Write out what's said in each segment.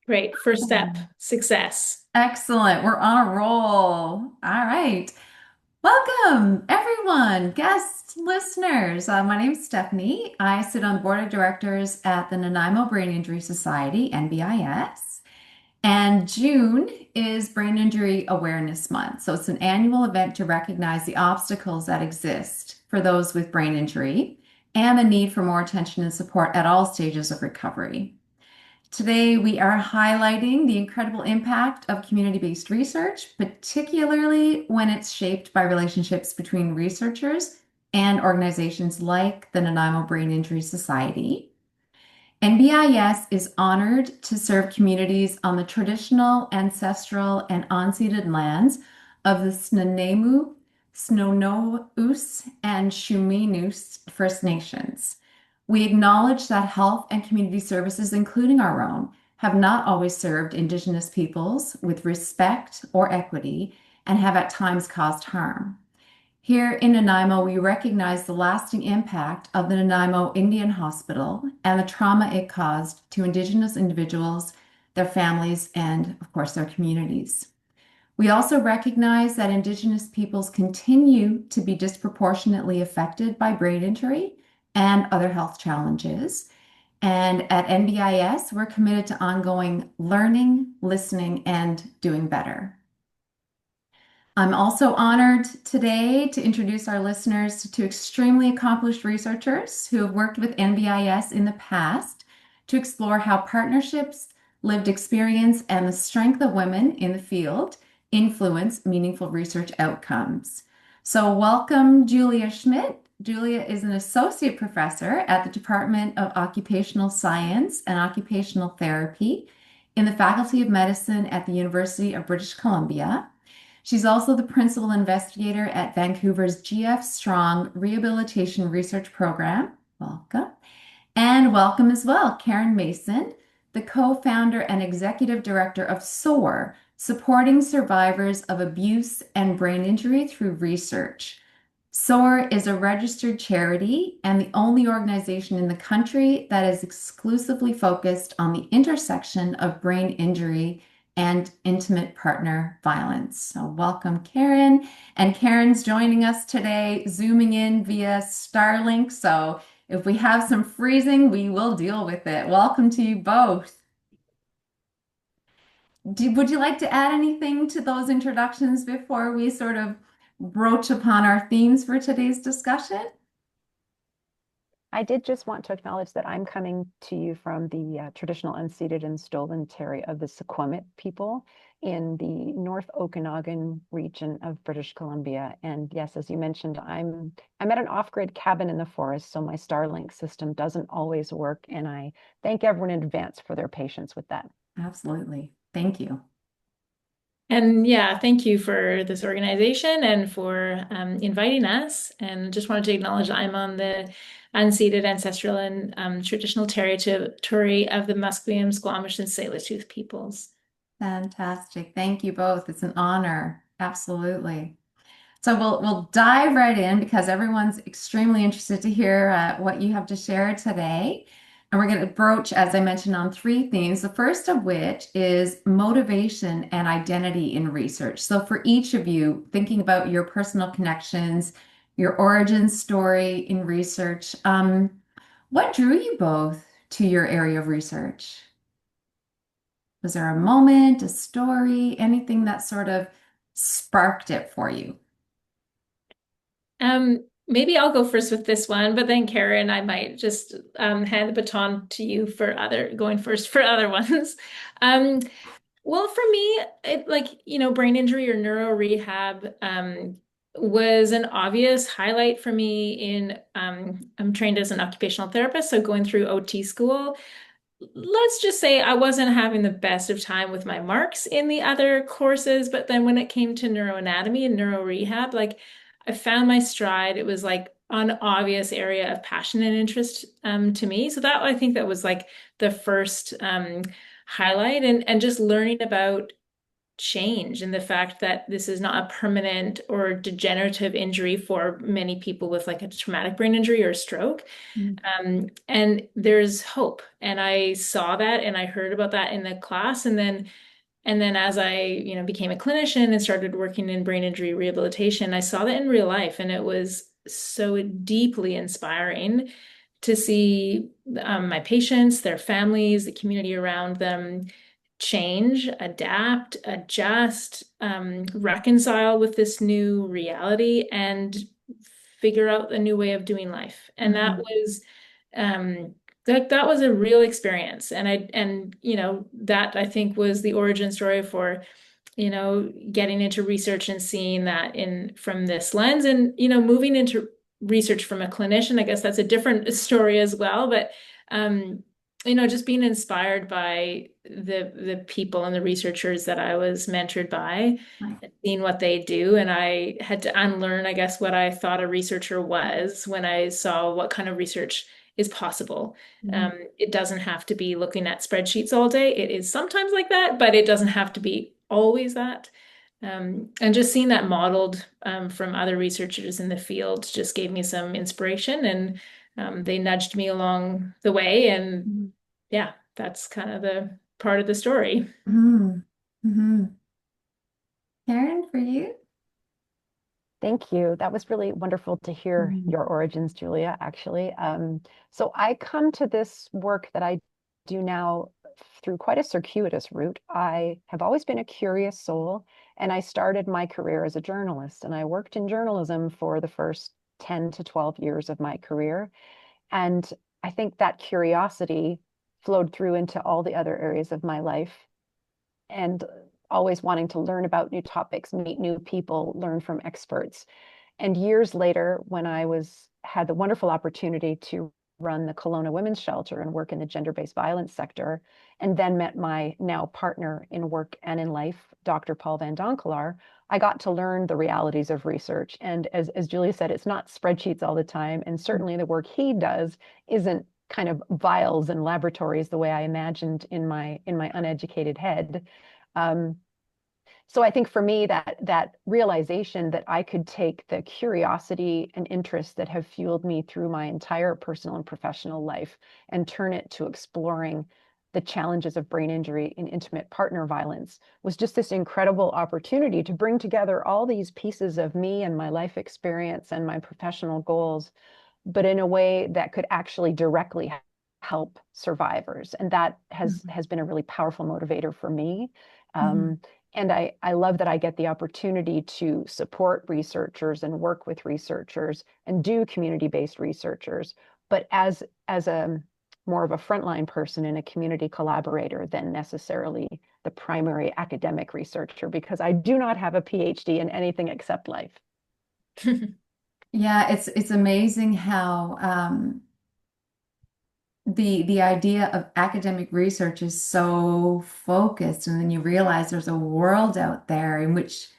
Great. First step, success. Excellent. We're on a roll. All right. Welcome, everyone, guests, listeners. My name is Stephanie. I sit on the board of directors at the Nanaimo Brain Injury Society, NBIS. And June is Brain Injury Awareness Month. So it's an annual event to recognize the obstacles that exist for those with brain injury and the need for more attention and support at all stages of recovery. Today, we are highlighting the incredible impact of community-based research, particularly when it's shaped by relationships between researchers and organizations like the Nanaimo Brain Injury Society. NBIS is honored to serve communities on the traditional, ancestral, and unceded lands of the Snuneymuxw, Snonous, and Shumenus First Nations. We acknowledge that health and community services, including our own, have not always served Indigenous peoples with respect or equity and have at times caused harm. Here in Nanaimo, we recognize the lasting impact of the Nanaimo Indian Hospital and the trauma it caused to Indigenous individuals, their families, and of course, their communities. We also recognize that Indigenous peoples continue to be disproportionately affected by brain injury and other health challenges. And at NBIS, we're committed to ongoing learning, listening, and doing better. I'm also honored today to introduce our listeners to two extremely accomplished researchers who have worked with NBIS in the past to explore how partnerships, lived experience, and the strength of women in the field influence meaningful research outcomes. So, welcome, Julia Schmidt. Julia is an associate professor at the Department of Occupational Science and Occupational Therapy in the Faculty of Medicine at the University of British Columbia. She's also the principal investigator at Vancouver's GF Strong Rehabilitation Research Program. Welcome. And welcome as well, Karen Mason, the co-founder and executive director of SOAR, supporting survivors of abuse and brain injury through research. SOAR is a registered charity and the only organization in the country that is exclusively focused on the intersection of brain injury and intimate partner violence. So, welcome, Karen. And Karen's joining us today, zooming in via Starlink. So, if we have some freezing, we will deal with it. Welcome to you both. Would you like to add anything to those introductions before we sort of broach upon our themes for today's discussion? I did just want to acknowledge that I'm coming to you from the traditional unceded and stolen territory of the Suquamish people in the North Okanagan region of British Columbia. And yes, as you mentioned, I'm at an off-grid cabin in the forest, so my Starlink system doesn't always work. And I thank everyone in advance for their patience with that. Absolutely. Thank you. And yeah, thank you for this organization and for inviting us. And just wanted to acknowledge I'm on the unceded, ancestral, and traditional territory of the Musqueam, Squamish, and Tsleil-Waututh peoples. Fantastic. Thank you both. It's an honor. Absolutely. So we'll dive right in because everyone's extremely interested to hear what you have to share today. And we're going to broach, as I mentioned, on three themes. The first of which is motivation and identity in research. So for each of you, thinking about your personal connections, your origin story in research, what drew you both to your area of research? Was there a moment, a story, anything that sort of sparked it for you? Maybe I'll go first with this one, but then Karen, I might just hand the baton to you for going first for other ones. Um, well, for me, brain injury or neuro rehab was an obvious highlight for me I'm trained as an occupational therapist, so going through OT school. Let's just say I wasn't having the best of time with my marks in the other courses, but then when it came to neuroanatomy and neuro rehab, like I found my stride. It was like an obvious area of passion and interest to me. So that I think that was like the first highlight and just learning about change and the fact that this is not a permanent or degenerative injury for many people with like a traumatic brain injury or stroke. Mm. And there's hope. And I saw that and I heard about that in the class. And then as I, became a clinician and started working in brain injury rehabilitation, I saw that in real life. And it was so deeply inspiring to see my patients, their families, the community around them change, adapt, adjust, reconcile with this new reality and figure out a new way of doing life. And that was um that was a real experience. And that I think was the origin story for getting into research and seeing that in from this lens and moving into research from a clinician. I guess that's a different story as well, but um just being inspired by the people and the researchers that I was mentored by, Right. and seeing what they do. And I had to unlearn, I guess, what I thought a researcher was when I saw what kind of research is possible. Mm. It doesn't have to be looking at spreadsheets all day. It is sometimes like that, but it doesn't have to be always that. And just seeing that modeled from other researchers in the field just gave me some inspiration, and they nudged me along the way. And Mm. yeah, that's kind of the part of the story. Mm. Mm-hmm. Karen, for you? Thank you. That was really wonderful to hear Mm. your origins, Julia, actually. So I come to this work that I do now through quite a circuitous route. I have always been a curious soul, and I started my career as a journalist, and I worked in journalism for the first 10 to 12 years of my career. And I think that curiosity flowed through into all the other areas of my life, and always wanting to learn about new topics, meet new people, learn from experts. And years later, when I had the wonderful opportunity to run the Kelowna Women's Shelter and work in the gender-based violence sector, and then met my now partner in work and in life, Dr. Paul Van Donkelaar, I got to learn the realities of research. And as Julia said, it's not spreadsheets all the time. And certainly the work he does isn't kind of vials and laboratories the way I imagined in my uneducated head. Um, so I think for me, that realization that I could take the curiosity and interest that have fueled me through my entire personal and professional life and turn it to exploring the challenges of brain injury and intimate partner violence was just this incredible opportunity to bring together all these pieces of me and my life experience and my professional goals, but in a way that could actually directly help survivors. And that has been a really powerful motivator for me. Mm-hmm. And I love that I get the opportunity to support researchers and work with researchers and do community-based researchers, but as a more of a frontline person and a community collaborator than necessarily the primary academic researcher, because I do not have a PhD in anything except life. Yeah, it's amazing how the idea of academic research is so focused, and then you realize there's a world out there in which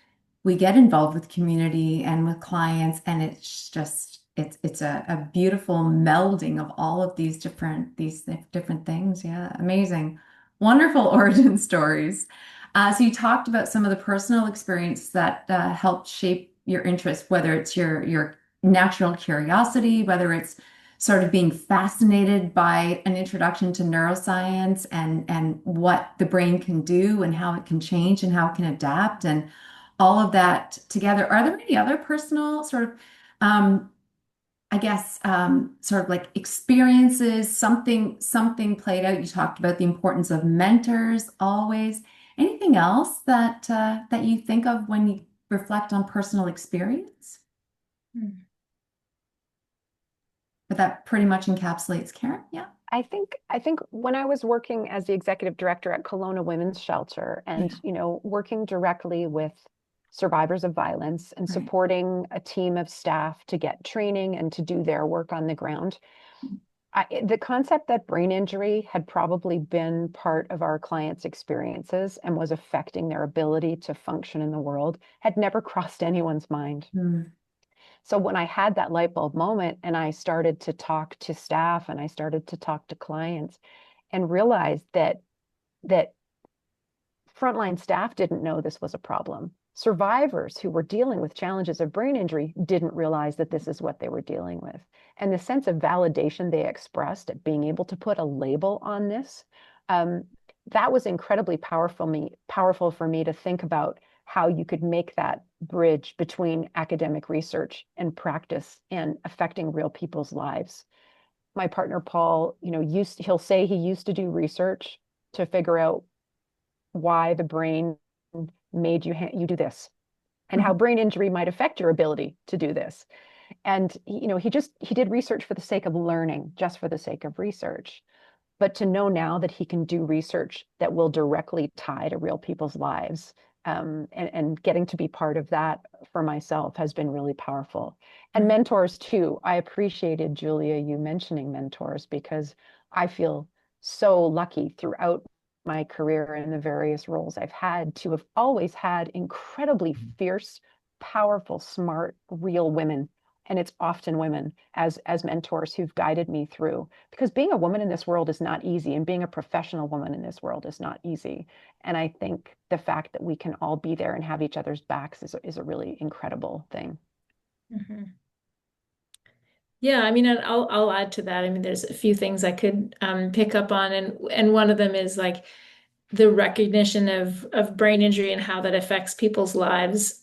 we get involved with community and with clients, and it's just it's a beautiful melding of all of these different things. Yeah, amazing, wonderful origin stories. So you talked about some of the personal experience that helped shape your interest, whether it's your natural curiosity, whether it's sort of being fascinated by an introduction to neuroscience and what the brain can do and how it can change and how it can adapt and all of that together. Are there any other personal sort of I guess sort of like experiences, something played out? You talked about the importance of mentors always. Anything else that you think of when you reflect on personal experience? But that pretty much encapsulates Karen. Yeah. I think when I was working as the executive director at Kelowna Women's Shelter and, Yeah. working directly with survivors of violence and Right. supporting a team of staff to get training and to do their work on the ground, the concept that brain injury had probably been part of our clients' experiences and was affecting their ability to function in the world had never crossed anyone's mind. Mm. So when I had that light bulb moment and I started to talk to staff and I started to talk to clients and realized that Frontline staff didn't know this was a problem. Survivors who were dealing with challenges of brain injury didn't realize that this is what they were dealing with. And the sense of validation they expressed at being able to put a label on this, that was incredibly powerful for me to think about how you could make that bridge between academic research and practice and affecting real people's lives. My partner Paul, he'll say he used to do research to figure out why the brain made you do this and how brain injury might affect your ability to do this. And he did research for the sake of learning, just for the sake of research. But to know now that he can do research that will directly tie to real people's lives, and getting to be part of that for myself has been really powerful. And mentors too. I appreciated, Julia, you mentioning mentors, because I feel so lucky throughout my career and the various roles I've had to have always had incredibly fierce, powerful, smart, real women. And it's often women as mentors who've guided me through, because being a woman in this world is not easy, and being a professional woman in this world is not easy. And I think the fact that we can all be there and have each other's backs is a really incredible thing. Mm-hmm. Yeah, I mean, and I'll add to that. I mean, there's a few things I could pick up on, and one of them is like the recognition of brain injury and how that affects people's lives,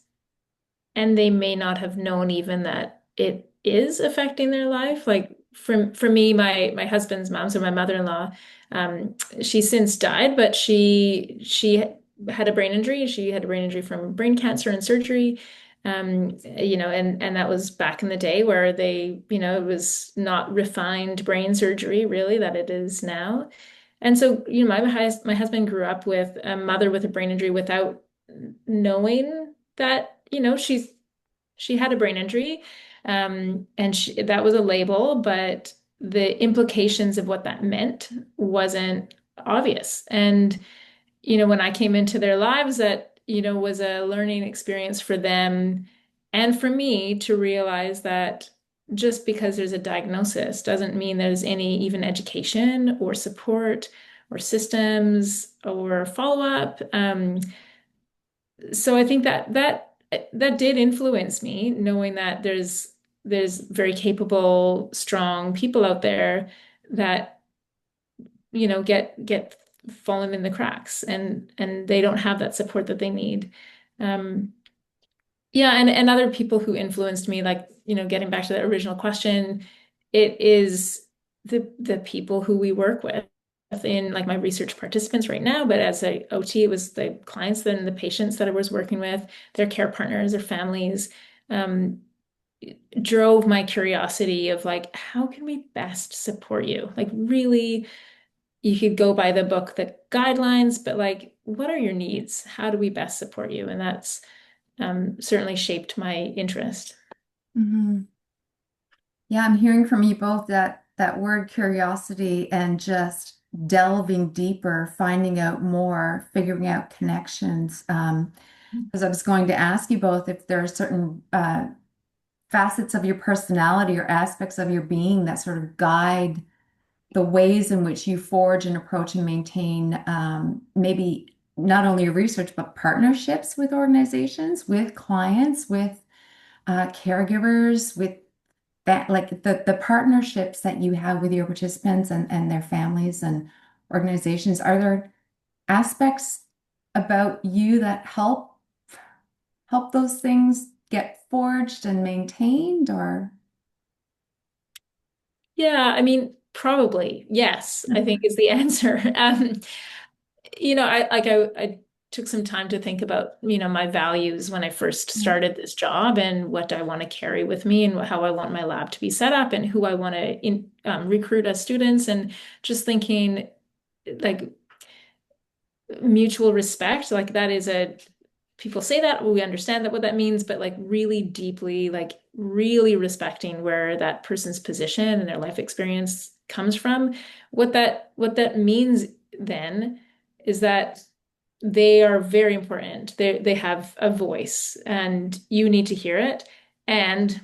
and they may not have known even that it is affecting their life. Like for me, my husband's mom, so my mother-in-law, she's since died, but she had a brain injury. She had a brain injury from brain cancer and surgery. And that was back in the day where it was not refined brain surgery really that it is now. And so, my husband grew up with a mother with a brain injury without knowing that, she had a brain injury. And that was a label, but the implications of what that meant wasn't obvious. And, when I came into their lives, that, was a learning experience for them and for me to realize that just because there's a diagnosis doesn't mean there's any even education or support or systems or follow-up. So I think that did influence me, knowing that there's very capable, strong people out there that, get fallen in the cracks, and they don't have that support that they need. Um, yeah, and other people who influenced me, like, getting back to the original question, it is the people who we work with in like my research participants right now, but as a OT, it was the clients, then the patients that I was working with, their care partners, their families, um, drove my curiosity of like, how can we best support you? Like really, you could go by the book, the guidelines, but like, what are your needs? How do we best support you? And that's certainly shaped my interest. Mm-hmm. Yeah, I'm hearing from you both that word curiosity and just delving deeper, finding out more, figuring out connections. Because I was going to ask you both if there are certain facets of your personality or aspects of your being that sort of guide the ways in which you forge and approach and maintain maybe not only your research, but partnerships with organizations, with clients, with caregivers, with that, like the partnerships that you have with your participants and their families and organizations. Are there aspects about you that help those things get forged and maintained, or? Yeah, I mean, probably yes, I think is the answer. I took some time to think about, my values when I first started this job and what I want to carry with me and how I want my lab to be set up and who I want to recruit as students, and just thinking like mutual respect, like that is people say that, we understand that what that means, but like really deeply, like really respecting where that person's position and their life experience comes from. What that means then is that they are very important. They have a voice and you need to hear it. And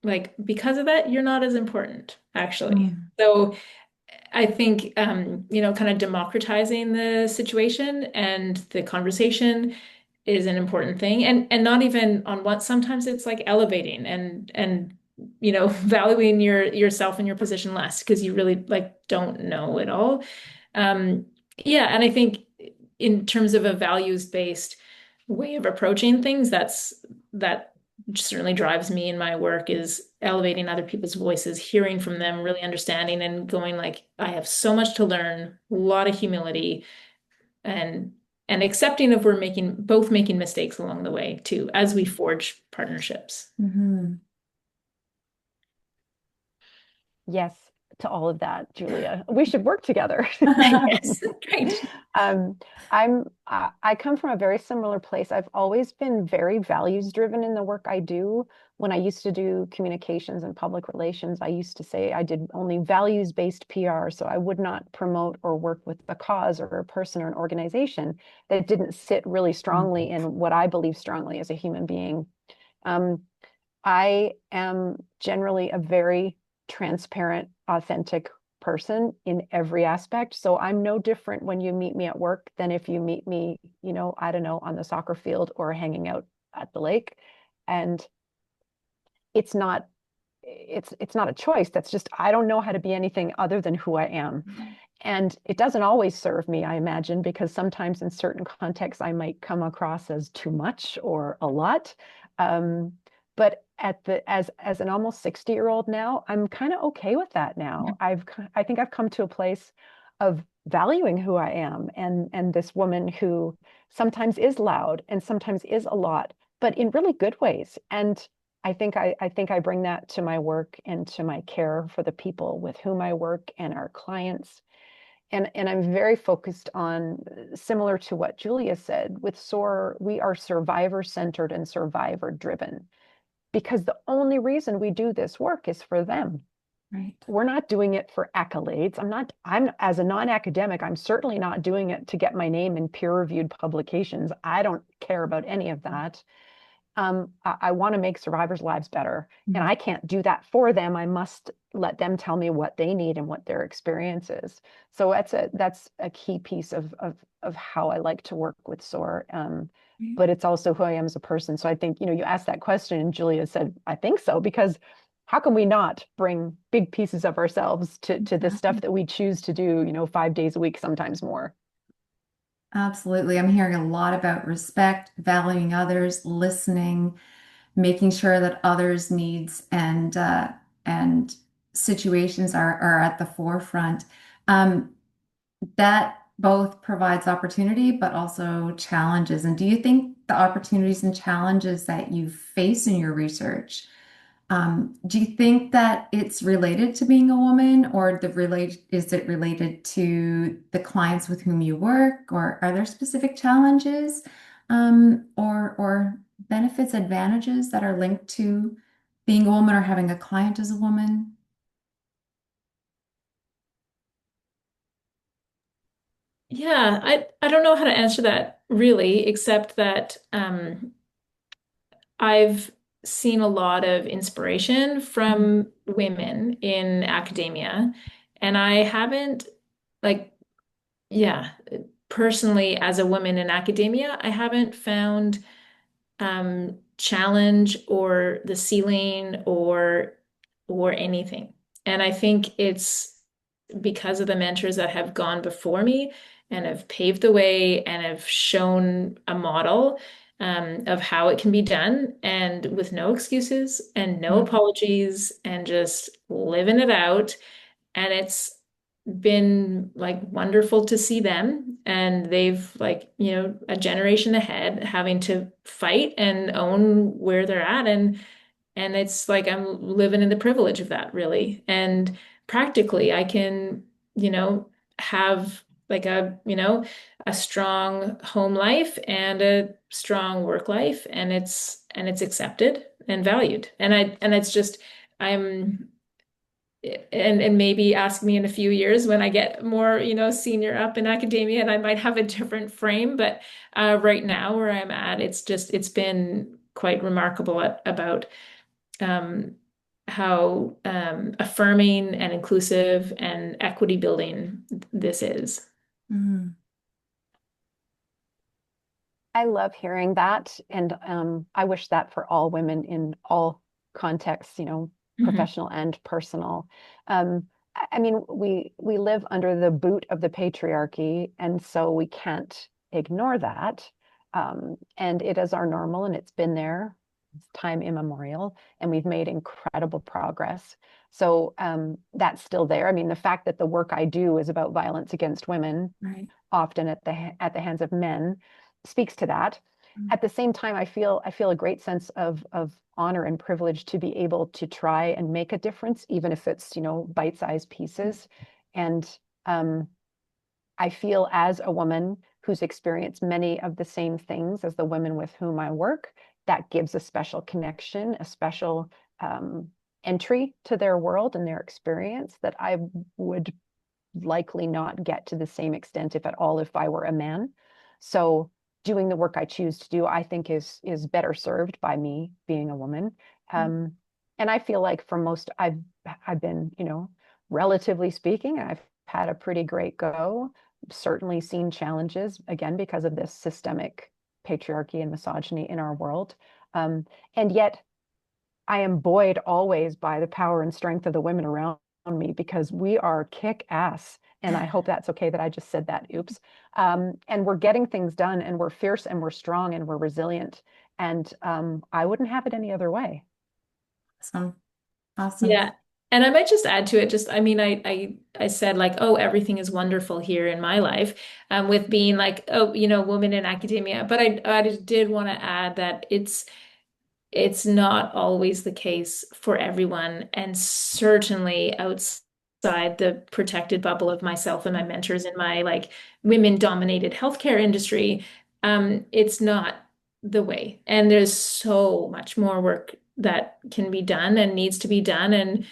like because of that, you're not as important, actually. Mm. So I think, kind of democratizing the situation and the conversation is an important thing. And not even on what, sometimes it's like elevating and valuing yourself and your position less because you really like don't know it all. Yeah, and I think in terms of a values-based way of approaching things, that certainly drives me in my work is elevating other people's voices, hearing from them, really understanding and going like, I have so much to learn, a lot of humility and accepting of we're both making mistakes along the way too, as we forge partnerships. Mhm. Yes, to all of that, Julia. We should work together. Yes, great. Um, I come from a very similar place. I've always been very values driven in the work I do. When I used to do communications and public relations, I used to say I did only values-based PR, so I would not promote or work with a cause or a person or an organization that didn't sit really strongly in what I believe strongly as a human being. Um, I am generally a very transparent, authentic person in every aspect. So I'm no different when you meet me at work than if you meet me, I don't know, on the soccer field or hanging out at the lake. And it's not it's not a choice. That's just I don't know how to be anything other than who I am. And it doesn't always serve me, I imagine, because sometimes in certain contexts I might come across as too much or a lot. Um, but as an almost 60-year-old now, I'm kind of okay with that now. I think I've come to a place of valuing who I am and this woman who sometimes is loud and sometimes is a lot, but in really good ways. And I think I bring that to my work and to my care for the people with whom I work and our clients. And I'm very focused on, similar to what Julia said, with SOAR, we are survivor centered and survivor driven because the only reason we do this work is for them. Right. We're not doing it for accolades. I'm as a non-academic, I'm certainly not doing it to get my name in peer-reviewed publications. I don't care about any of that. I want to make survivors' lives better, and I can't do that for them. I must let them tell me what they need and what their experience is. So that's a key piece of how I like to work with SOAR. But it's also who I am as a person. So I think, you asked that question and Julia said, I think so, because how can we not bring big pieces of ourselves to the stuff that we choose to do, 5 days a week, sometimes more? Absolutely. I'm hearing a lot about respect, valuing others, listening, making sure that others' needs and situations are at the forefront. Um, that both provides opportunity, but also challenges. And do you think the opportunities and challenges that you face in your research, do you think that it's related to being a woman, or is it related to the clients with whom you work, or are there specific challenges, or benefits, advantages that are linked to being a woman or having a client as a woman? Yeah, I don't know how to answer that really, except that I've seen a lot of inspiration from women in academia, and I haven't, like, yeah, personally, as a woman in academia, I haven't found challenge or the ceiling or anything. And I think it's because of the mentors that have gone before me and have paved the way and have shown a model of how it can be done and with no excuses and no apologies and just living it out. And it's been like wonderful to see them. And they've like, a generation ahead having to fight and own where they're at. And it's like I'm living in the privilege of that, really. And practically, I can, have like a strong home life and a strong work life, and it's accepted and valued. And it's just I'm and maybe ask me in a few years when I get more, senior up in academia, and I might have a different frame. But right now, where I'm at, it's been quite remarkable about um, affirming and inclusive and equity building this is. Mm. I love hearing that. And I wish that for all women in all contexts, Mhm. professional and personal. I mean, we live under the boot of the patriarchy, and so we can't ignore that. And it is our normal, and it's been there time immemorial, and we've made incredible progress. So that's still there. I mean, the fact that the work I do is about violence against women, Right. often at the hands of men, speaks to that. Mm. At the same time, I feel a great sense of honor and privilege to be able to try and make a difference, even if it's bite-sized pieces. And um, I feel as a woman who's experienced many of the same things as the women with whom I work, that gives a special connection, a special um, entry to their world and their experience that I would likely not get to the same extent, if at all, if I were a man. So doing the work I choose to do, I think is better served by me being a woman. Um, and I feel like for most, I've been, relatively speaking, I've had a pretty great go. Certainly seen challenges again because of this systemic patriarchy and misogyny in our world. And yet I am buoyed always by the power and strength of the women around me because we are kick ass. And I hope that's okay that I just said that. Oops. And we're getting things done, and we're fierce, and we're strong, and we're resilient. And I wouldn't have it any other way. Awesome. Awesome. Yeah. And I might just add to it, just I mean, I said like, oh, everything is wonderful here in my life, with being like, oh, woman in academia. But I just did want to add that it's not always the case for everyone, and certainly outside the protected bubble of myself and my mentors in my like women-dominated healthcare industry, it's not the way. And there's so much more work that can be done and needs to be done, and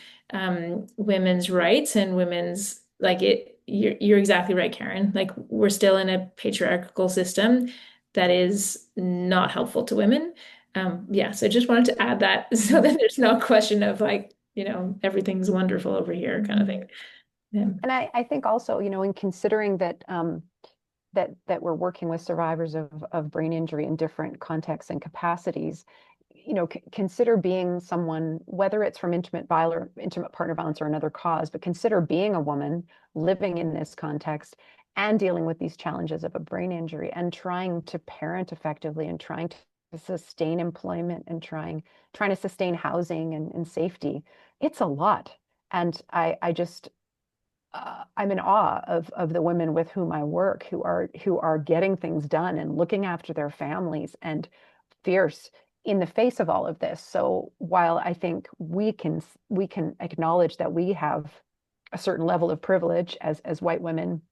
women's rights and women's like it. You're exactly right, Karen. Like we're still in a patriarchal system that is not helpful to women. Yeah, so just wanted to add that so that there's no question of like, everything's wonderful over here kind of thing. Mhm. Yeah. And I think also, in considering that that we're working with survivors of brain injury in different contexts and capacities, consider being someone, whether it's from intimate partner violence or another cause, but consider being a woman living in this context and dealing with these challenges of a brain injury and trying to parent effectively and trying to sustain employment and trying to sustain housing and safety. It's a lot. And I just I'm in awe of the women with whom I work who are getting things done and looking after their families and fierce in the face of all of this. So while I think we can acknowledge that we have a certain level of privilege as white women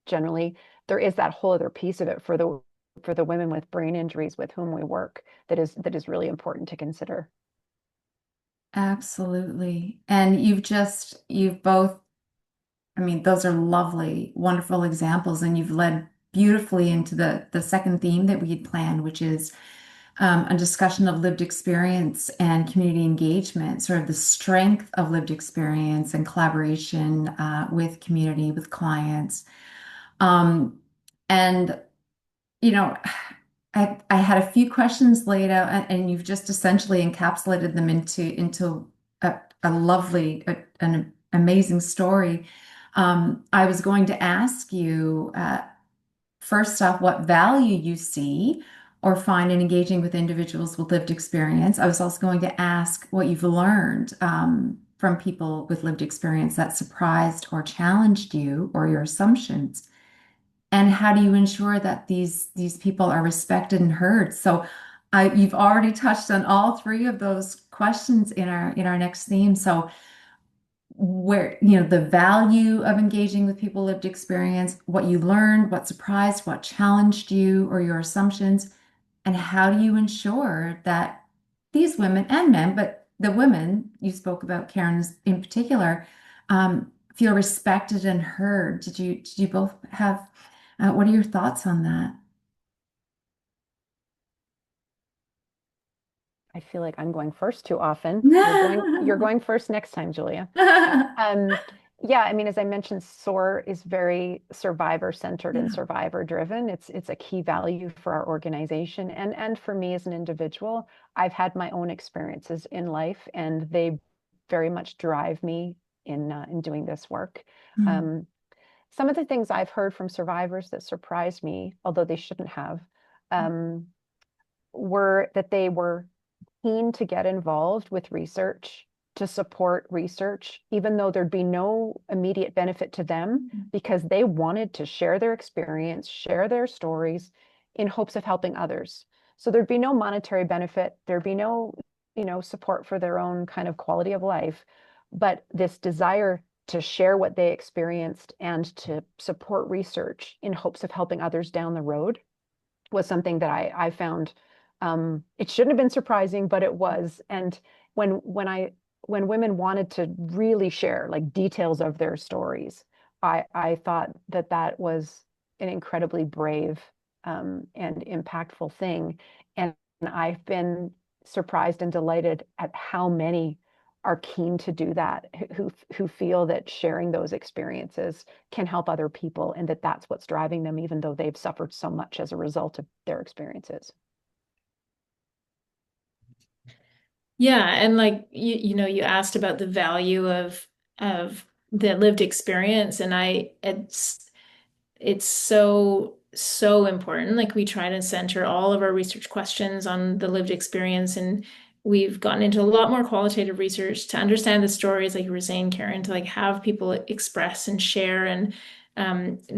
generally, there is that whole other piece of it for the women with brain injuries with whom we work that is really important to consider. Absolutely. And you've both, I mean, those are lovely, wonderful examples, and you've led beautifully into the second theme that we had planned, which is a discussion of lived experience and community engagement, sort of the strength of lived experience and collaboration with community, with clients. Um, and, you know, I had a few questions laid out, and you've just essentially encapsulated them into a lovely, an amazing story. I was going to ask you, first off, what value you see or find in engaging with individuals with lived experience. I was also going to ask what you've learned from people with lived experience that surprised or challenged you or your assumptions. And how do you ensure that these people are respected and heard? So you've already touched on all three of those questions in our next theme. So where, the value of engaging with people lived experience, what you learned, what surprised, what challenged you or your assumptions, and how do you ensure that these women and men, but the women you spoke about, Karen, in particular, feel respected and heard? Did you both have, what are your thoughts on that? I feel like I'm going first too often. You're going first next time, Julia. Yeah, I mean, as I mentioned, SOAR is very survivor-centered and Yeah. survivor-driven. It's a key value for our organization and for me as an individual. I've had my own experiences in life, and they very much drive me in doing this work. Mm, Um, some of the things I've heard from survivors that surprised me, although they shouldn't have, um, were that they were keen to get involved with research, to support research, even though there'd be no immediate benefit to them, because they wanted to share their experience, share their stories in hopes of helping others. So there'd be no monetary benefit, there'd be no, support for their own kind of quality of life, but this desire to share what they experienced and to support research in hopes of helping others down the road was something that I found it shouldn't have been surprising, but it was. And when women wanted to really share like details of their stories, I thought that that was an incredibly brave and impactful thing. And I've been surprised and delighted at how many are keen to do that, who feel that sharing those experiences can help other people, and that that's what's driving them, even though they've suffered so much as a result of their experiences. Yeah, and like you asked about the value of the lived experience, and it's so important. Like we try to center all of our research questions on the lived experience, and we've gotten into a lot more qualitative research to understand the stories, like you were saying, Karen, to like have people express and share, and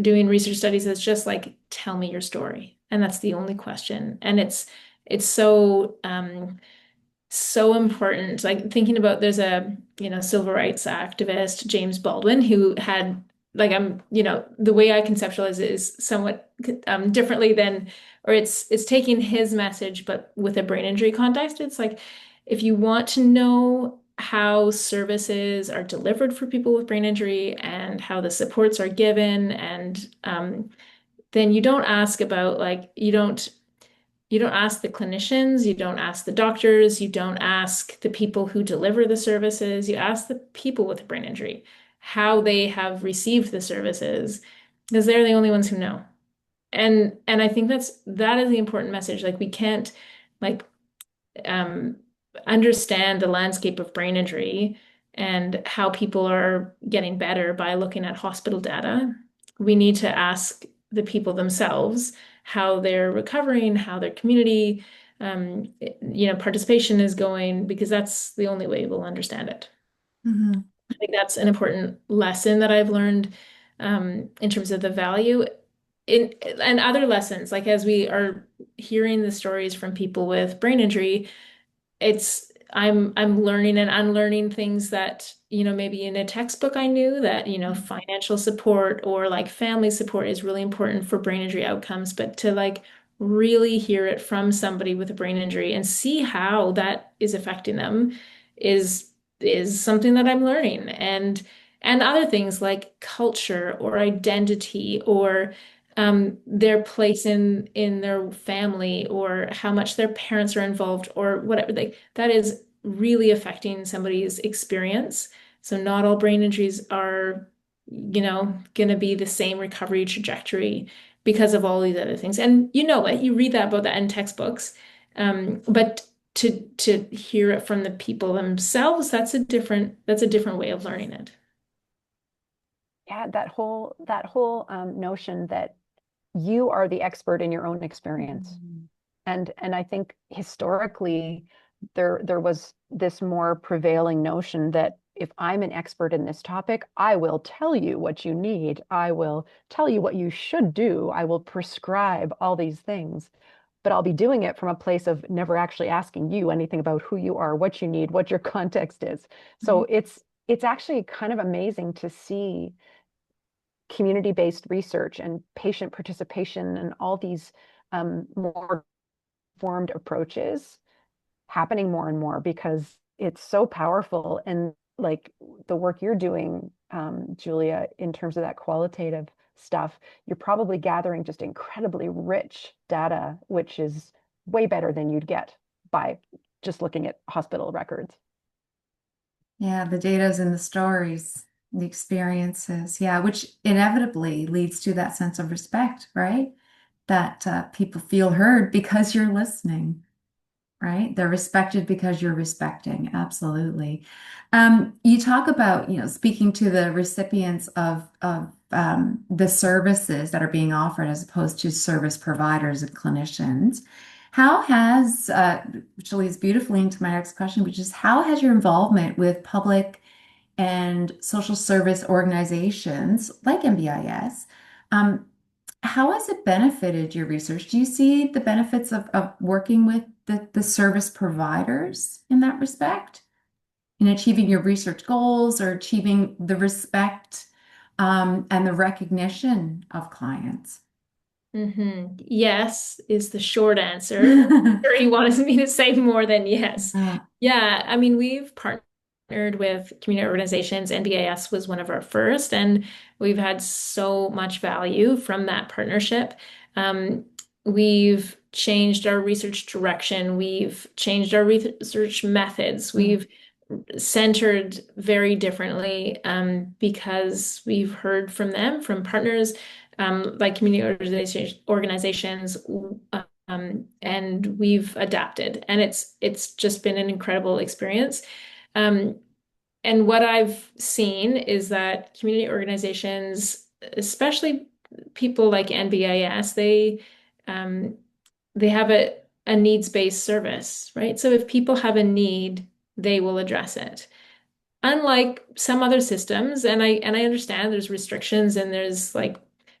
doing research studies that's just like tell me your story, and that's the only question, and it's so important. Like thinking about there's a, civil rights activist, James Baldwin, who had like the way I conceptualize it is somewhat differently than, or it's taking his message but with a brain injury context. It's like if you want to know how services are delivered for people with brain injury and how the supports are given, and then you don't ask about like you don't ask the clinicians, you don't ask the doctors, you don't ask the people who deliver the services, you ask the people with a brain injury how they have received the services because they're the only ones who know. And I think that is the important message. Like we can't like um understand the landscape of brain injury and how people are getting better by looking at hospital data. We need to ask the people themselves how they're recovering, how their community, participation is going, because that's the only way we'll understand it. mhm, I think that's an important lesson that I've learned in terms of the value in and other lessons, like as we are hearing the stories from people with brain injury, I'm learning and unlearning things that, maybe in a textbook I knew that, financial support or like family support is really important for brain injury outcomes, but to like really hear it from somebody with a brain injury and see how that is affecting them is is something that I'm learning. And other things like culture or identity or their place in their family or how much their parents are involved or whatever, like that is really affecting somebody's experience. So not all brain injuries are, going to be the same recovery trajectory because of all these other things. And you know it, you read that about that in textbooks. But to hear it from the people themselves, that's a different way of learning it. Yeah, that whole notion that you are the expert in your own experience. mhm, And I think historically there was this more prevailing notion that if I'm an expert in this topic, I will tell you what you need. I will tell you what you should do. I will prescribe all these things, but I'll be doing it from a place of never actually asking you anything about who you are, what you need, what your context is. So right. it's actually kind of amazing to see community-based research and patient participation and all these more formed approaches happening more and more because it's so powerful. And like the work you're doing, Julia, in terms of that qualitative stuff, you're probably gathering just incredibly rich data, which is way better than you'd get by just looking at hospital records. Yeah, the data's in the stories, the experiences. Yeah, which inevitably leads to that sense of respect, right? That people feel heard because you're listening, right? They're respected because you're respecting. Absolutely. You talk about, speaking to the recipients of the services that are being offered as opposed to service providers and clinicians. How has, which leads beautifully into my next question, which is how has your involvement with public and social service organizations like NBIS, um, how has it benefited your research? Do you see the benefits of working with the service providers in that respect, in achieving your research goals or achieving the respect and the recognition of clients? Yes, is the short answer. Sure, you wanted me to say more than yes. Yeah, I mean, we've partnered with community organizations. NBIS was one of our first, and we've had so much value from that partnership. Um, we've changed our research direction. We've changed our research methods. We've centered very differently because we've heard from them, from partners like community organizations, and we've adapted, and it's just been an incredible experience. Um, and what I've seen is that community organizations, especially people like NBIS, um, they have a needs-based service, right? So if people have a need, they will address it. Unlike some other systems, and I understand there's restrictions and there's like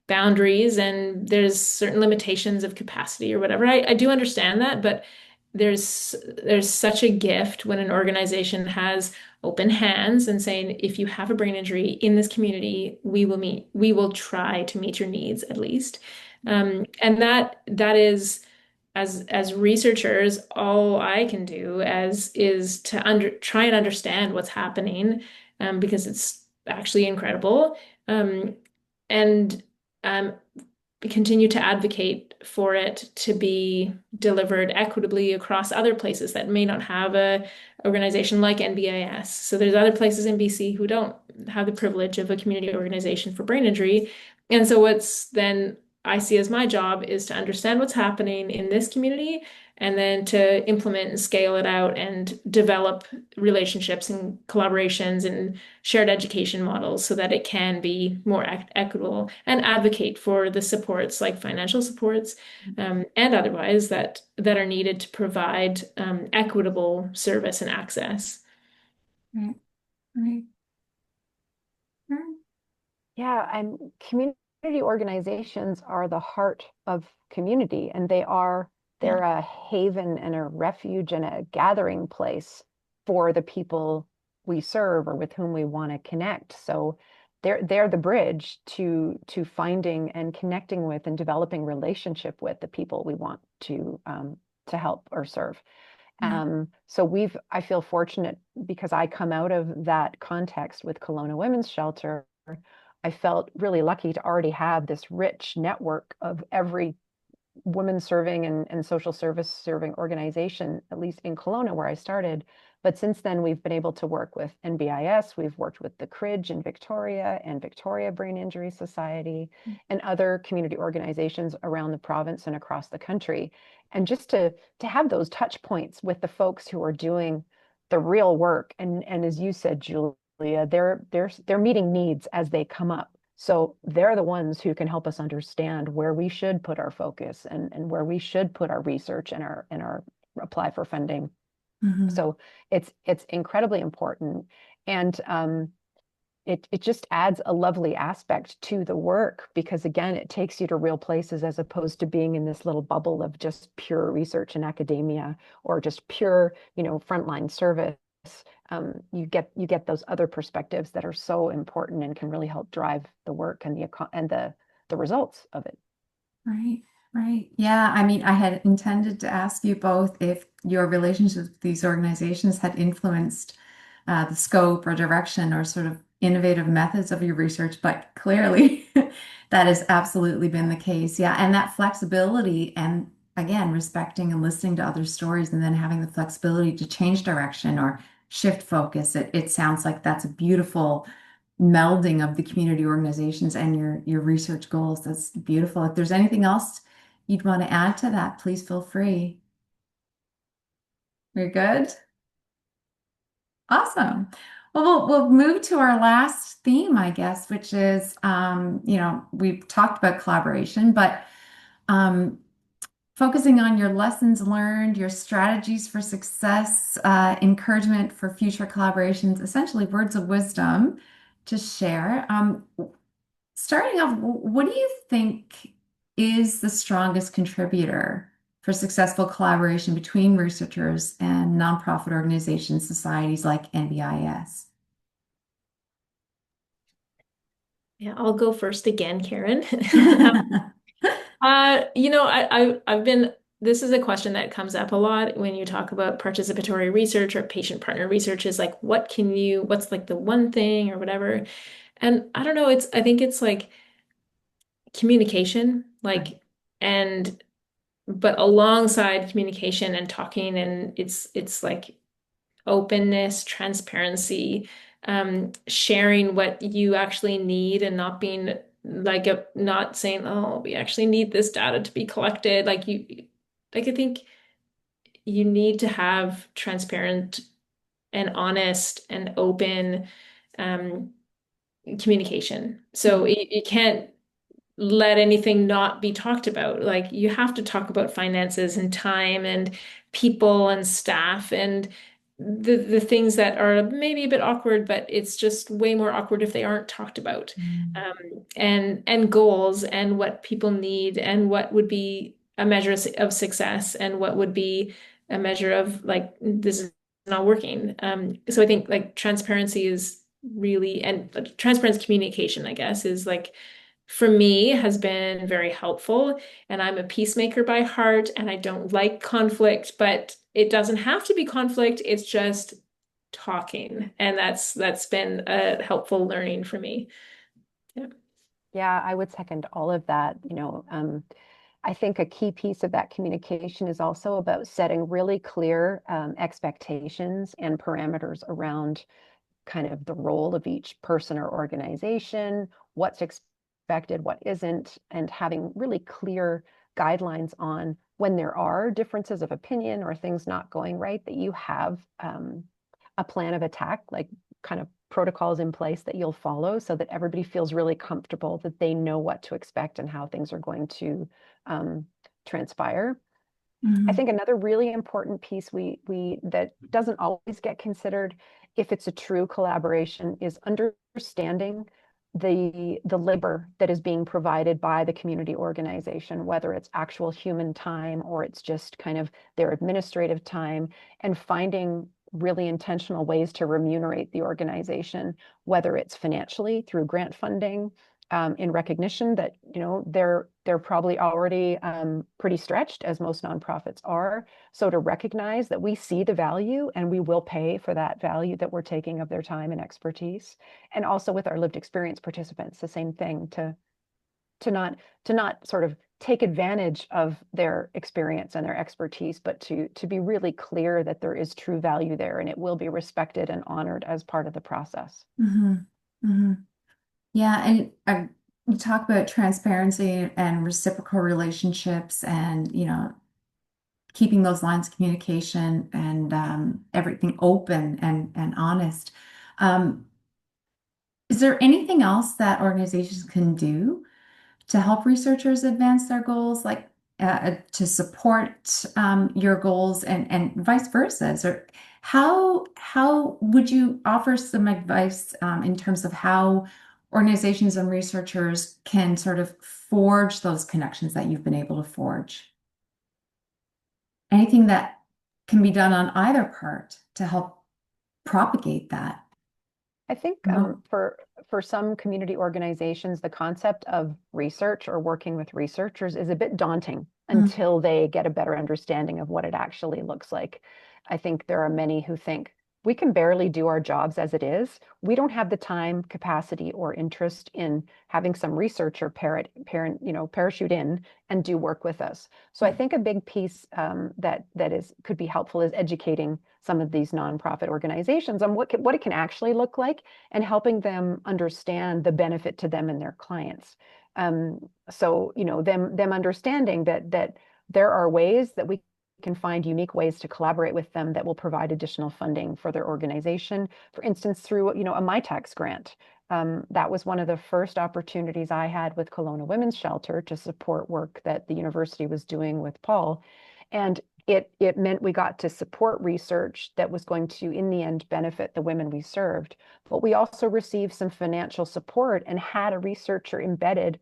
boundaries and there's certain limitations of capacity or whatever. I do understand that, but there's such a gift when an organization has open hands and saying, if you have a brain injury in this community, we will try to meet your needs at least. And that is as researchers, all I can do as is to try and understand what's happening, because it's actually incredible, and um, continue to advocate for it to be delivered equitably across other places that may not have a organization like NBIS. So there's other places in BC who don't have the privilege of a community organization for brain injury. And so what's then I see as my job is to understand what's happening in this community and then to implement and scale it out and develop relationships and collaborations and shared education models so that it can be more equitable and advocate for the supports like financial supports, and otherwise that are needed to provide equitable service and access. Right, right, right. Yeah, and community organizations are the heart of community, and they're a haven and a refuge and a gathering place for the people we serve or with whom we want to connect. So they're the bridge to finding and connecting with and developing relationship with the people we want to help or serve. Yeah. So I feel fortunate because I come out of that context with Kelowna Women's Shelter. I felt really lucky to already have this rich network of every women serving and social service serving organization, at least in Kelowna where I started. But since then, we've been able to work with NBIS. We've worked with the CRIDGE in Victoria and Victoria Brain Injury Society and other community organizations around the province and across the country. And just to have those touch points with the folks who are doing the real work. And as you said, Julia, they're meeting needs as they come up. So they're the ones who can help us understand where we should put our focus and where we should put our research and our apply for funding. So it's incredibly important. And it just adds a lovely aspect to the work because again, it takes you to real places as opposed to being in this little bubble of just pure research and academia or just pure, frontline service. You get those other perspectives that are so important and can really help drive the work and the results of it. Right, right. Yeah, I mean, I had intended to ask you both if your relationships with these organizations had influenced the scope or direction or sort of innovative methods of your research, but clearly that has absolutely been the case. Yeah, and that flexibility and again, respecting and listening to other stories and then having the flexibility to change direction or shift focus. It sounds like that's a beautiful melding of the community organizations and your research goals. That's beautiful. If there's anything else you'd want to add to that, please feel free. We're good? Awesome. Well, we'll move to our last theme, I guess, which is, we've talked about collaboration, but um, focusing on your lessons learned, your strategies for success, encouragement for future collaborations, essentially words of wisdom to share. Starting off, what do you think is the strongest contributor for successful collaboration between researchers and nonprofit organizations, societies like NBIS? Yeah, I'll go first again, Karen. I've been, this is a question that comes up a lot when you talk about participatory research or patient partner research is like, what's like the one thing or whatever. And I don't know, I think it's like communication, Right. and, but alongside communication and talking, and it's like openness, transparency, sharing what you actually need and not being not saying, oh, we actually need this data to be collected. I think you need to have transparent and honest and open um, communication. So you can't let anything not be talked about. Like you have to talk about finances and time and people and staff and the things that are maybe a bit awkward, but it's just way more awkward if they aren't talked about. Mm. And goals and what people need and what would be a measure of success and what would be a measure of like this is not working. So I think like transparency is really, and transparent communication, I guess, is like for me has been very helpful. And I'm a peacemaker by heart and I don't like conflict, but it doesn't have to be conflict. It's just talking. And that's been a helpful learning for me. Yeah. Yeah, I would second all of that. I think a key piece of that communication is also about setting really clear expectations and parameters around kind of the role of each person or organization, what's expected, what isn't, and having really clear guidelines on when there are differences of opinion or things not going right, that you have a plan of attack, like kind of protocols in place that you'll follow so that everybody feels really comfortable that they know what to expect and how things are going to transpire. I Mhm. think another really important piece we that doesn't always get considered if it's a true collaboration is understanding the labor that is being provided by the community organization, whether it's actual human time or it's just kind of their administrative time, and finding really intentional ways to remunerate the organization, whether it's financially through grant funding, in recognition that they're probably already pretty stretched, as most nonprofits are. So to recognize that we see the value and we will pay for that value that we're taking of their time and expertise, and also with our lived experience participants, the same thing to not sort of take advantage of their experience and their expertise, but to be really clear that there is true value there and it will be respected and honored as part of the process. Mhm. Mhm. Yeah, and we talk about transparency and reciprocal relationships and, keeping those lines of communication and everything open and honest. Um, is there anything else that organizations can do to help researchers advance their goals, like to support your goals and vice versa? Or how would you offer some advice in terms of how organizations and researchers can sort of forge those connections that you've been able to forge? Anything that can be done on either part to help propagate that? I think Promote. for some community organizations, the concept of research or working with researchers is a bit daunting Mm, until they get a better understanding of what it actually looks like. I think there are many who think we can barely do our jobs as it is. We don't have the time, capacity, or interest in having some researcher parachute in and do work with us. So I think a big piece that could be helpful is educating some of these nonprofit organizations on what it can actually look like and helping them understand the benefit to them and their clients. So them understanding that there are ways that we can find unique ways to collaborate with them that will provide additional funding for their organization. For instance, through a MyTax grant. That was one of the first opportunities I had with Kelowna Women's Shelter to support work that the university was doing with Paul. And it meant we got to support research that was going to, in the end, benefit the women we served. But we also received some financial support and had a researcher embedded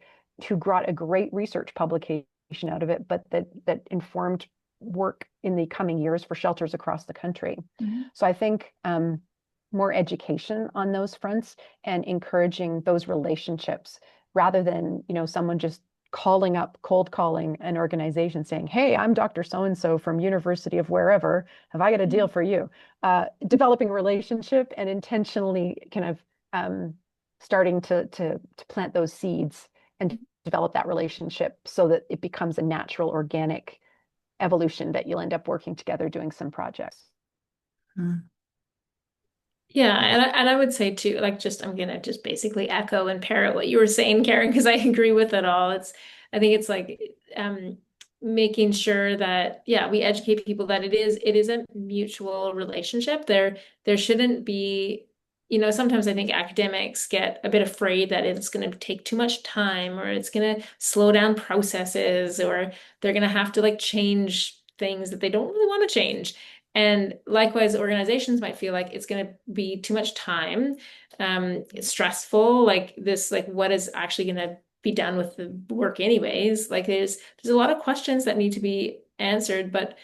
who brought a great research publication out of it, but that informed work in the coming years for shelters across the country. Mm-hmm. So I think more education on those fronts and encouraging those relationships rather than someone just cold calling an organization saying, hey, I'm Dr. So-and-so from University of wherever, have I got a deal for you? Developing a relationship and intentionally kind of starting to plant those seeds and develop that relationship so that it becomes a natural, organic evolution that you'll end up working together doing some projects. Yeah, and I would say too, like I'm gonna just basically echo and parrot what you were saying, Karen, because I agree with it all. I think it's like making sure that yeah, we educate people that it is a mutual relationship. There shouldn't be, sometimes I think academics get a bit afraid that it's going to take too much time or it's going to slow down processes or they're going to have to like change things that they don't really want to change. And likewise, organizations might feel like it's going to be too much time, it's stressful, like what is actually going to be done with the work anyways. Like there's a lot of questions that need to be answered, but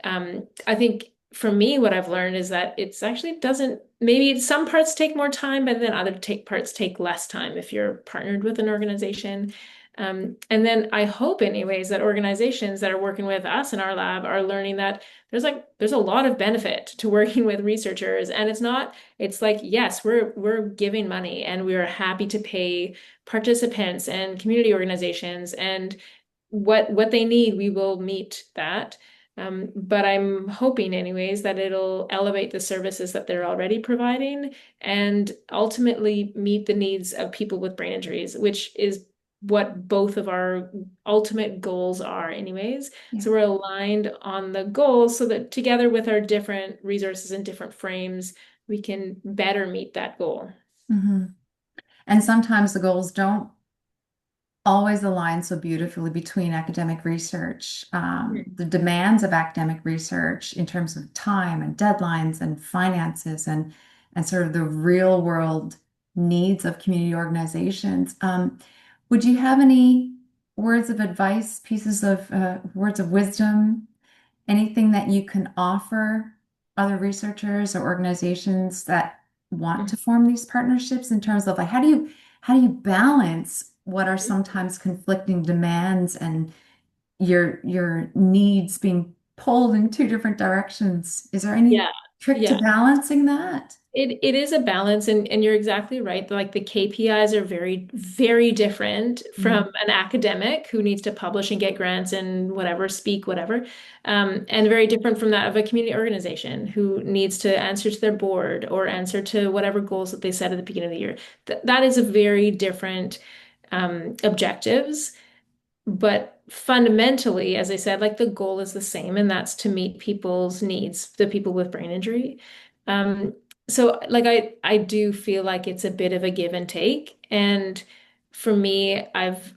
I think for me, what I've learned is that it's actually doesn't, maybe some parts take more time, but then other parts take less time if you're partnered with an organization. And then I hope anyways that organizations that are working with us in our lab are learning that there's a lot of benefit to working with researchers. And it's like, yes, we're giving money and we're happy to pay participants and community organizations and what they need, we will meet that. But I'm hoping anyways that it'll elevate the services that they're already providing and ultimately meet the needs of people with brain injuries, which is what both of our ultimate goals are anyways. Yeah. So we're aligned on the goals so that together with our different resources and different frames, we can better meet that goal. Mm-hmm. And sometimes the goals don't always align so beautifully between academic research, the demands of academic research in terms of time and deadlines and finances and sort of the real world needs of community organizations. Would you have any words of advice, pieces of words of wisdom, anything that you can offer other researchers or organizations that want to form these partnerships in terms of like how do you balance what are sometimes conflicting demands and your needs being pulled in two different directions? Is there any Yeah. trick to Yeah. balancing that? It is a balance and you're exactly right. Like the KPIs are very, very different from an academic who needs to publish and get grants and whatever, speak, whatever. And very different from that of a community organization who needs to answer to their board or answer to whatever goals that they set at the beginning of the year. That is a very different objectives. But fundamentally, as I said, like the goal is the same, and that's to meet people's needs, the people with brain injury. Um, so like I do feel like it's a bit of a give and take. And for me, I've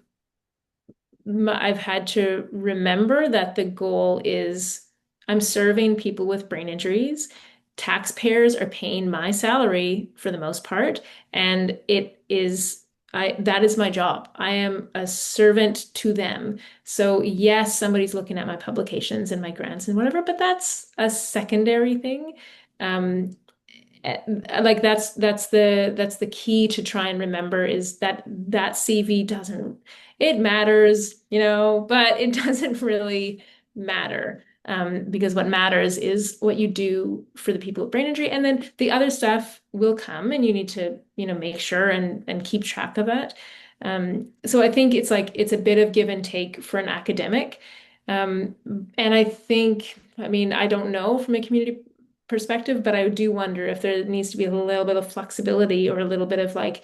had to remember that the goal is I'm serving people with brain injuries. Taxpayers are paying my salary for the most part, and that is my job. I am a servant to them. So yes, somebody's looking at my publications and my grants and whatever, but that's a secondary thing. Um, like that's the key to try and remember is that CV doesn't it matters, but it doesn't really matter. because what matters is what you do for the people with brain injury, and then the other stuff will come, and you need to, make sure and keep track of that. So I think it's like it's a bit of give and take for an academic. And I think, I mean, I don't know from a community perspective, but I do wonder if there needs to be a little bit of flexibility or a little bit of like,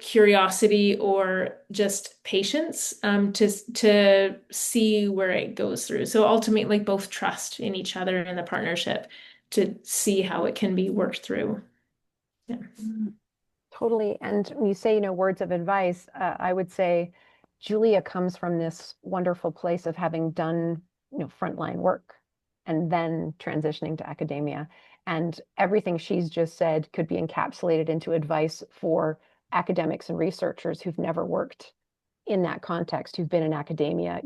curiosity or just patience, to see where it goes through. So ultimately, both trust in each other and the partnership to see how it can be worked through. Yeah. Totally. And when you say, words of advice, I would say Julia comes from this wonderful place of having done, frontline work and then transitioning to academia. And everything she's just said could be encapsulated into advice for academics and researchers who've never worked in that context, who've been in academia,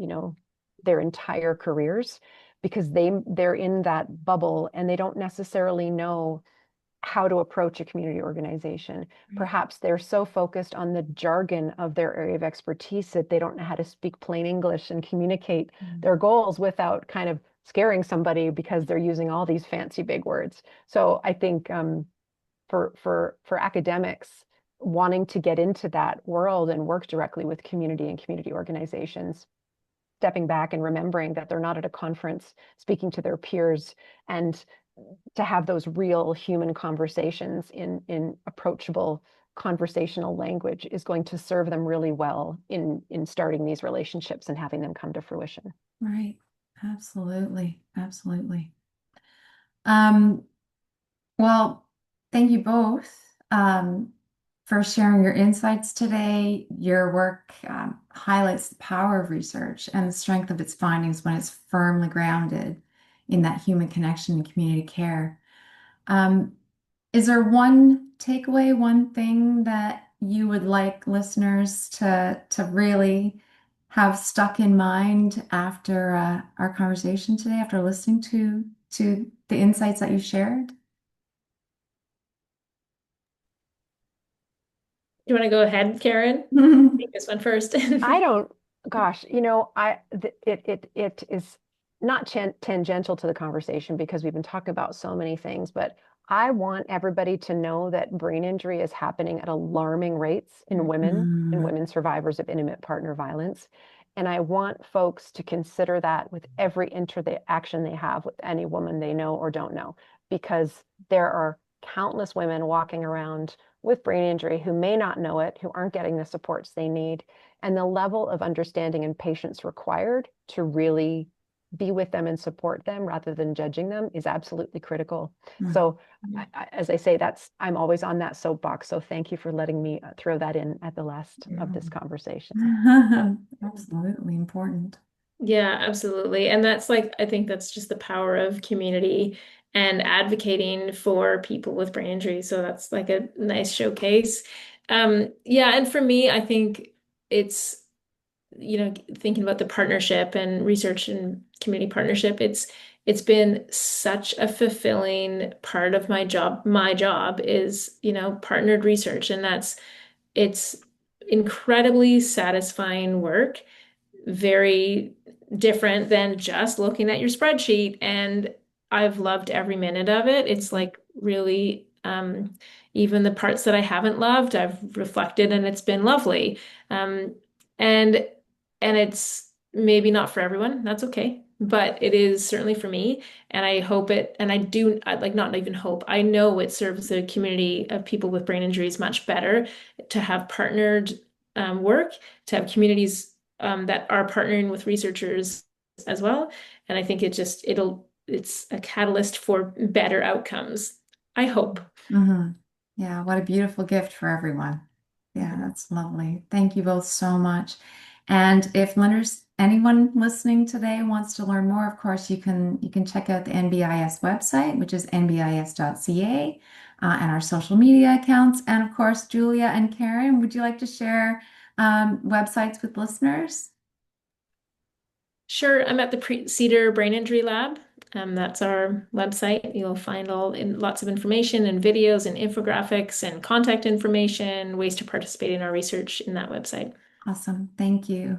their entire careers, because they're in that bubble and they don't necessarily know how to approach a community organization. Perhaps they're so focused on the jargon of their area of expertise that they don't know how to speak plain English and communicate their goals without kind of scaring somebody because they're using all these fancy big words. So I think for academics wanting to get into that world and work directly with community and community organizations, stepping back and remembering that they're not at a conference speaking to their peers, and to have those real human conversations in approachable conversational language is going to serve them really well in starting these relationships and having them come to fruition. Right. Absolutely. Absolutely. Um, well, thank you both for sharing your insights today. Your work highlights the power of research and the strength of its findings when it's firmly grounded in that human connection and community care. Is there one takeaway, one thing that you would like listeners to really have stuck in mind after our conversation today, after listening to the insights that you shared? You want to go ahead, Karen? Take this one first. I don't, gosh, it is not tangential to the conversation because we've been talking about so many things, but I want everybody to know that brain injury is happening at alarming rates in women and women survivors of intimate partner violence. And I want folks to consider that with every interaction they have with any woman they know or don't know, because there are countless women walking around with brain injury who may not know it, who aren't getting the supports they need, and the level of understanding and patience required to really be with them and support them rather than judging them is absolutely critical. So as I say, I'm always on that soapbox. So thank you for letting me throw that in at the last of this conversation. Absolutely important. Yeah, absolutely. And that's like, I think that's just the power of community and advocating for people with brain injury. So that's like a nice showcase. Yeah, and for me, I think it's, thinking about the partnership and research and community partnership, it's been such a fulfilling part of my job. My job is, partnered research, and it's incredibly satisfying work, very different than just looking at your spreadsheet. And I've loved every minute of it. It's like really, even the parts that I haven't loved, I've reflected and it's been lovely. And it's maybe not for everyone. That's okay. But it is certainly for me. And I hope it, and I like not even hope, I know it serves the community of people with brain injuries much better to have partnered work, to have communities that are partnering with researchers as well. And I think it's a catalyst for better outcomes. I hope. Yeah, what a beautiful gift for everyone. Yeah, that's lovely. Thank you both so much. And if anyone listening today wants to learn more, of course, you can check out the NBIS website, which is nbis.ca, and our social media accounts. And of course, Julia and Karen, would you like to share websites with listeners? Sure, I'm at the Cedar Brain Injury Lab. That's our website. You'll find lots of information and videos and infographics and contact information, ways to participate in our research in that website. Awesome. Thank you.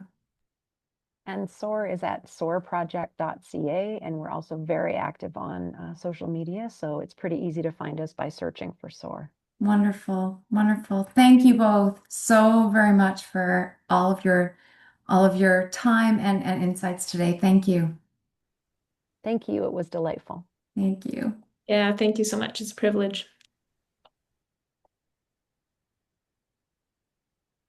And SOAR is at soarproject.ca, and we're also very active on social media, so it's pretty easy to find us by searching for SOAR. Wonderful, wonderful. Thank you both so very much for all of your time and insights today. Thank you. Thank you. It was delightful. Thank you. Yeah, thank you so much. It's a privilege.